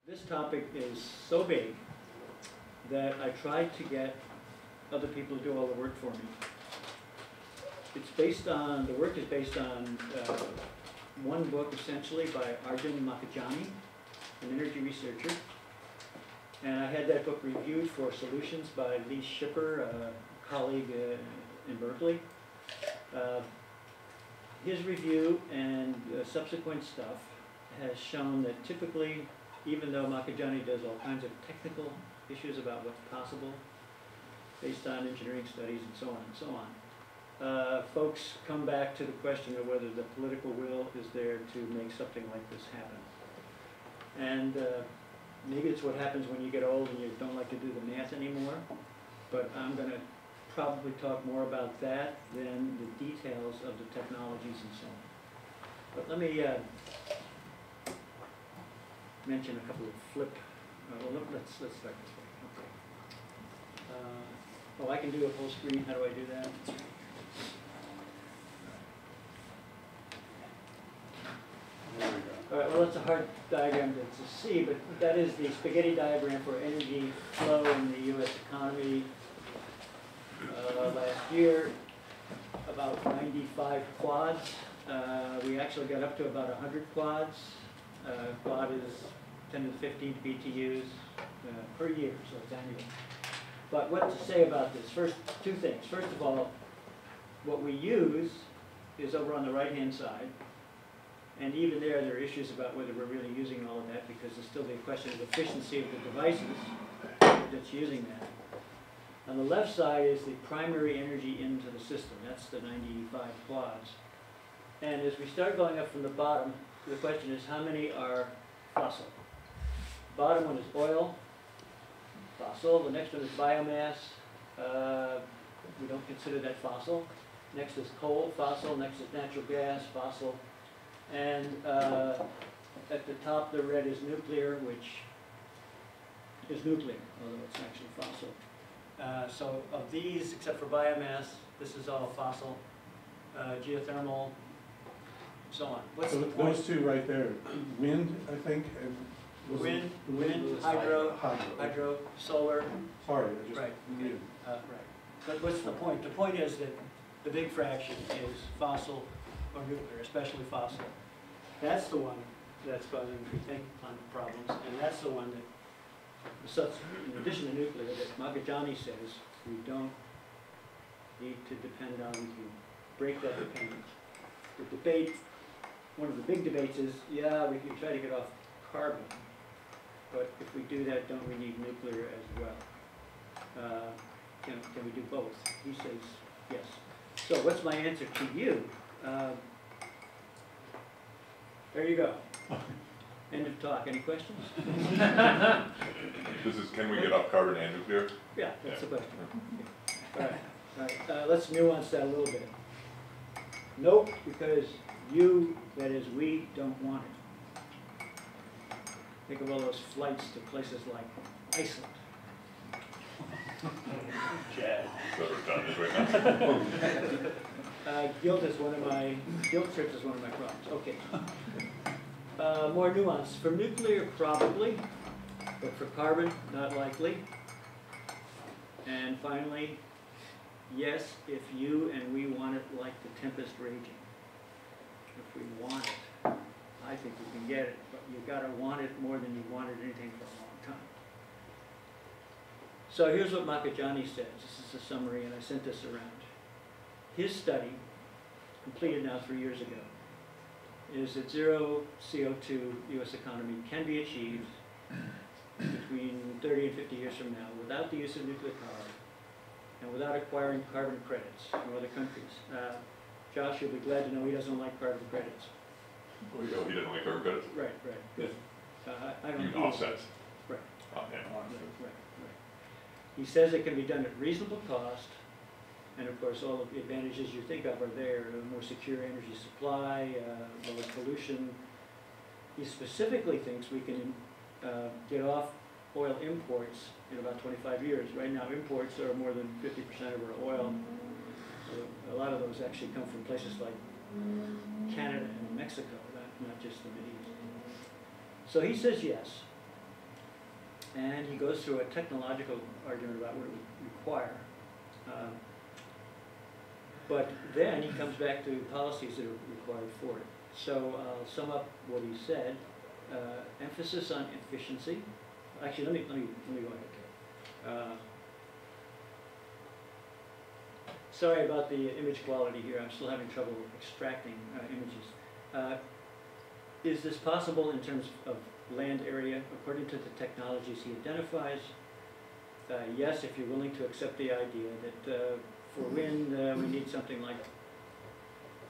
This topic is so big that I tried to get other people to do all the work for me. It's based on, the work is based on one book essentially by Arjun Makhijani, an energy researcher. And I had that book reviewed for Solutions by Lee Schipper, a colleague in Berkeley. His review and subsequent stuff has shown that typically, even though Makhijani does all kinds of technical issues about what's possible based on engineering studies and so on and so on, folks come back to the question of whether the political will is there to make something like this happen. And maybe it's what happens when you get old and you don't like to do the math anymore, but I'm going to probably talk more about that than the details of the technologies and so on. But let me mention a couple of well, let's start this way. Okay. Oh, I can do a full screen. How do I do that? All right, well, that's a hard diagram to see, but that is the spaghetti diagram for energy flow in the U.S. economy last year. About 95 quads. We actually got up to about 100 quads. Quad is 10 to the 15th BTUs per year, so it's annual. But what to say about this? First, two things. First of all, what we use is over on the right-hand side. And even there are issues about whether we're really using all of that, because there's still the question of efficiency of the devices that's using that. On the left side is the primary energy into the system. That's the 95 quads. And as we start going up from the bottom, the question is how many are fossil? The bottom one is oil, fossil. The next one is biomass. We don't consider that fossil. Next is coal, fossil. Next is natural gas, fossil. And at the top, the red is nuclear, which is nuclear, although it's actually fossil. So of these, except for biomass, this is all fossil, geothermal, so on. What's so the point? Those two right there, wind, I think. And wind, hydro, solar. Sorry, I just right. muted. Right. But what's the point? The point is that the big fraction is fossil or nuclear, especially fossil. That's the one that's causing, we think, problems, and that's the one that, in addition to nuclear, that Makhijani says we don't need to depend on, we can break that dependence. The debate, one of the big debates is, yeah, we can try to get off carbon, but if we do that, don't we need nuclear as well? Can we do both? He says yes. So what's my answer to you? There you go. End of talk. Any questions? This is, can we get off carbon and nuclear? Yeah, that's the question. Okay. All right. Let's nuance that a little bit. Nope, because you, that is we, don't want it. Think of all those flights to places like Iceland. Jazz. So we're done this right now. Guilt trips is one of my problems. Okay. More nuance. For nuclear, probably, but for carbon, not likely. And finally, yes, if you and we want it like the tempest raging. If we want it, I think we can get it, but you've got to want it more than you've wanted anything for a long time. So here's what Makhijani says. This is a summary, and I sent this around. His study, completed now 3 years ago, is that zero CO2 U.S. economy can be achieved between 30 and 50 years from now without the use of nuclear power and without acquiring carbon credits from other countries. Josh, you'll be glad to know he doesn't like carbon credits. Oh, he doesn't like carbon credits? Right. Good. I don't use offsets. Right. Yeah. Right. He says it can be done at reasonable cost, and of course all of the advantages you think of are there, a more secure energy supply, lower pollution. He specifically thinks we can get off oil imports in about 25 years. Right now imports are more than 50% of our oil. A lot of those actually come from places like Canada and Mexico, not just the Middle East. So he says yes. And he goes through a technological argument about what it would require. But then he comes back to policies that are required for it. So I'll sum up what he said. Emphasis on efficiency. Actually, let me go ahead. Sorry about the image quality here. I'm still having trouble extracting images. Is this possible in terms of land area according to the technologies he identifies? Yes, if you're willing to accept the idea that for wind we need something like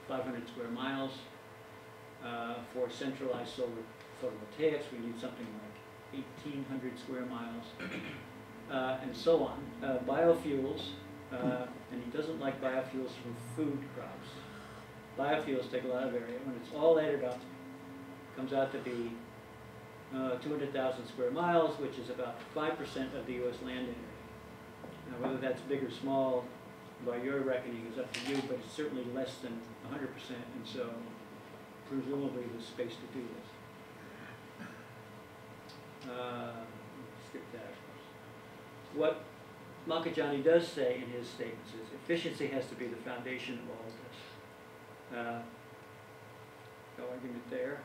500 square miles. For centralized solar photovoltaics we need something like 1,800 square miles, and so on. Biofuels, and he doesn't like biofuels from food crops. Biofuels take a lot of area. When it's all added up, it comes out to be 200,000 square miles, which is about 5% of the U.S. land area. Now, whether that's big or small, by your reckoning, is up to you, but it's certainly less than 100%, and so presumably there's space to do this. Skip that. What Makajani does say in his statements is efficiency has to be the foundation of all of this. No argument there.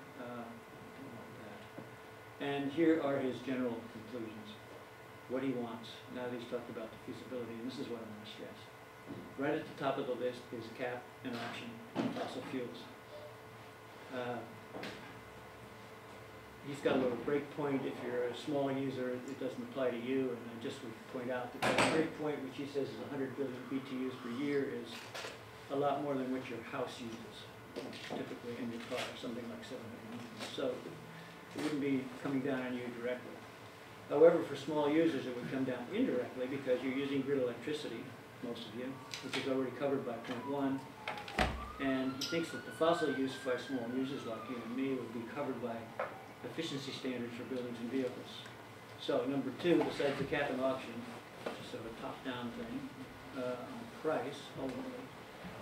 And here are his general conclusions. What he wants, now that he's talked about the feasibility, and this is what I want to stress. Right at the top of the list is cap and auction on fossil fuels. He's got a little break point. If you're a small user, it doesn't apply to you. And I just would point out that that break point, which he says is 100 billion BTUs per year, is a lot more than what your house uses, typically in your car, something like 700 million. So it wouldn't be coming down on you directly. However, for small users, it would come down indirectly because you're using grid electricity, most of you, which is already covered by point 1. And he thinks that the fossil use by small users like you and me would be covered by efficiency standards for buildings and vehicles. So number 2, besides the cap and auction, which is sort of a top-down thing on price, ultimately,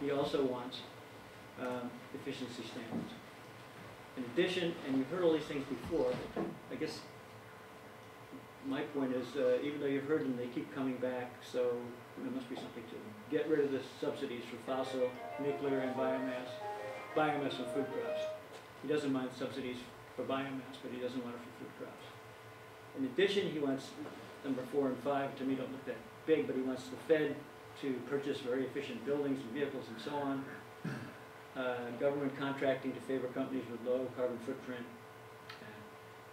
he also wants efficiency standards. In addition, and you've heard all these things before, but I guess my point is, even though you've heard them, they keep coming back, so there must be something to them. Get rid of the subsidies for fossil, nuclear, and biomass and food crops. He doesn't mind subsidies for biomass, but he doesn't want it for food crops. In addition, he wants number 4 and 5, to me don't look that big, but he wants the Fed to purchase very efficient buildings and vehicles and so on. Government contracting to favor companies with low carbon footprint.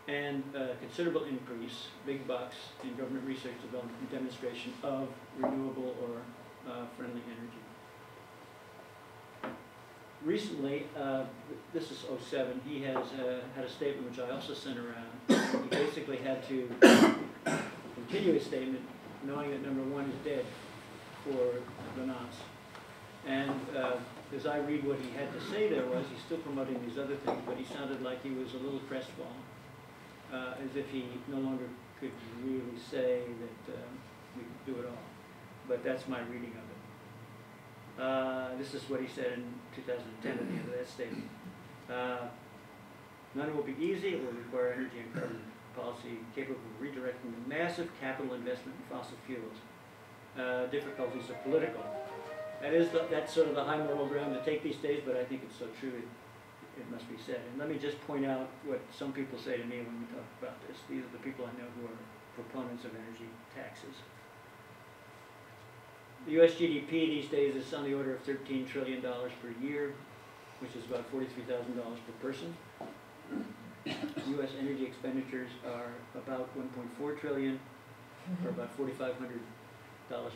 And considerable increase, big bucks, in government research development and demonstration of renewable or friendly energy. Recently, this is 07, he has had a statement which I also sent around. He basically had to continue his statement knowing that number 1 is dead for the nonce. And as I read what he had to say there was, he's still promoting these other things, but he sounded like he was a little crestfallen. As if he no longer could really say that we could do it all. But that's my reading of it. This is what he said in 2010 at the end of that statement. None will be easy. It will require energy and carbon policy capable of redirecting the massive capital investment in fossil fuels. Difficulties are political. That's sort of the high moral ground to take these days, but I think it's so true. It must be said. And let me just point out what some people say to me when we talk about this. These are the people I know who are proponents of energy taxes. The U.S. GDP these days is on the order of $13 trillion per year, which is about $43,000 per person. U.S. energy expenditures are about $1.4 trillion, or about $4,500